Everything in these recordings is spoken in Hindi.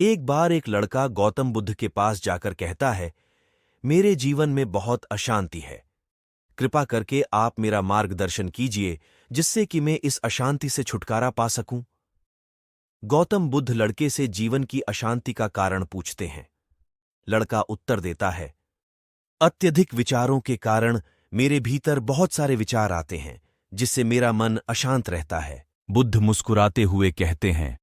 एक बार एक लड़का गौतम बुद्ध के पास जाकर कहता है, मेरे जीवन में बहुत अशांति है। कृपा करके आप मेरा मार्गदर्शन कीजिए जिससे कि मैं इस अशांति से छुटकारा पा सकूं। गौतम बुद्ध लड़के से जीवन की अशांति का कारण पूछते हैं। लड़का उत्तर देता है, अत्यधिक विचारों के कारण मेरे भीतर बहुत सारे विचार आते हैं जिससे मेरा मन अशांत रहता है। बुद्ध मुस्कुराते हुए कहते हैं,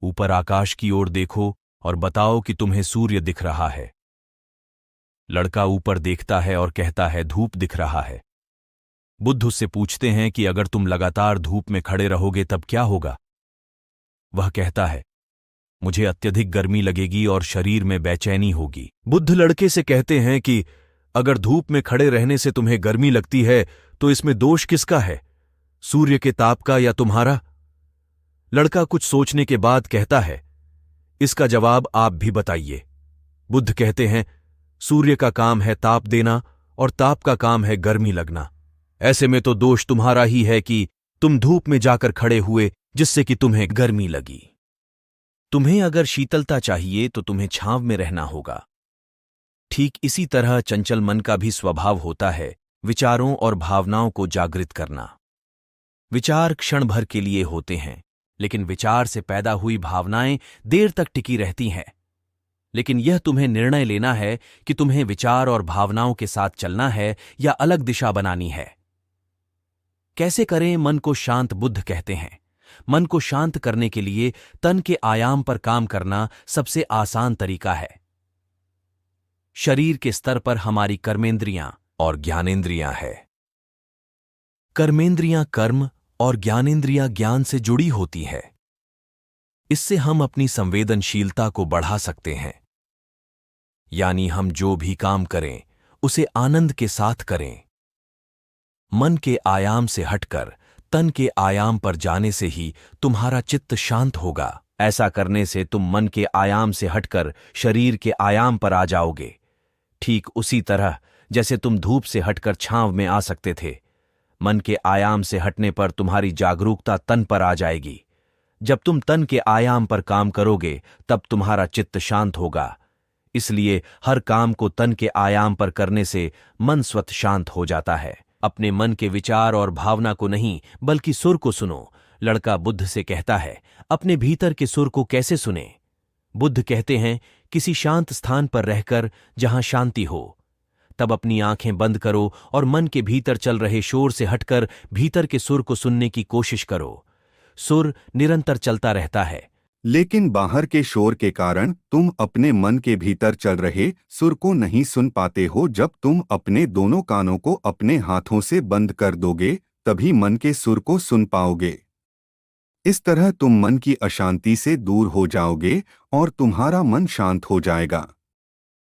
ऊपर आकाश की ओर देखो और बताओ कि तुम्हें सूर्य दिख रहा है। लड़का ऊपर देखता है और कहता है, धूप दिख रहा है। बुद्ध उससे पूछते हैं कि अगर तुम लगातार धूप में खड़े रहोगे तब क्या होगा? वह कहता है, मुझे अत्यधिक गर्मी लगेगी और शरीर में बेचैनी होगी। बुद्ध लड़के से कहते हैं कि अगर धूप में खड़े रहने से तुम्हें गर्मी लगती है तो इसमें दोष किसका है, सूर्य के ताप का या तुम्हारा? लड़का कुछ सोचने के बाद कहता है, इसका जवाब आप भी बताइए। बुद्ध कहते हैं, सूर्य का काम है ताप देना और ताप का काम है गर्मी लगना। ऐसे में तो दोष तुम्हारा ही है कि तुम धूप में जाकर खड़े हुए जिससे कि तुम्हें गर्मी लगी। तुम्हें अगर शीतलता चाहिए तो तुम्हें छांव में रहना होगा। ठीक इसी तरह चंचल मन का भी स्वभाव होता है विचारों और भावनाओं को जागृत करना। विचार क्षण भर के लिए होते हैं, लेकिन विचार से पैदा हुई भावनाएं देर तक टिकी रहती हैं। लेकिन यह तुम्हें निर्णय लेना है कि तुम्हें विचार और भावनाओं के साथ चलना है या अलग दिशा बनानी है। कैसे करें मन को शांत? बुद्ध कहते हैं, मन को शांत करने के लिए तन के आयाम पर काम करना सबसे आसान तरीका है। शरीर के स्तर पर हमारी कर्मेंद्रियां और ज्ञानेंद्रियां है। कर्मेंद्रियां कर्म और ज्ञानेंद्रियां ज्ञान से जुड़ी होती है। इससे हम अपनी संवेदनशीलता को बढ़ा सकते हैं। यानी हम जो भी काम करें उसे आनंद के साथ करें। मन के आयाम से हटकर तन के आयाम पर जाने से ही तुम्हारा चित्त शांत होगा। ऐसा करने से तुम मन के आयाम से हटकर शरीर के आयाम पर आ जाओगे। ठीक उसी तरह जैसे तुम धूप से हटकर छांव में आ सकते थे, मन के आयाम से हटने पर तुम्हारी जागरूकता तन पर आ जाएगी। जब तुम तन के आयाम पर काम करोगे तब तुम्हारा चित्त शांत होगा। इसलिए हर काम को तन के आयाम पर करने से मन स्वतः शांत हो जाता है। अपने मन के विचार और भावना को नहीं बल्कि सुर को सुनो। लड़का बुद्ध से कहता है, अपने भीतर के सुर को कैसे सुने? बुद्ध कहते हैं, किसी शांत स्थान पर रहकर जहां शांति हो। तब अपनी आंखें बंद करो और मन के भीतर चल रहे शोर से हटकर भीतर के सुर को सुनने की कोशिश करो। सुर निरंतर चलता रहता है, लेकिन बाहर के शोर के कारण तुम अपने मन के भीतर चल रहे सुर को नहीं सुन पाते हो। जब तुम अपने दोनों कानों को अपने हाथों से बंद कर दोगे तभी मन के सुर को सुन पाओगे। इस तरह तुम मन की अशांति से दूर हो जाओगे और तुम्हारा मन शांत हो जाएगा।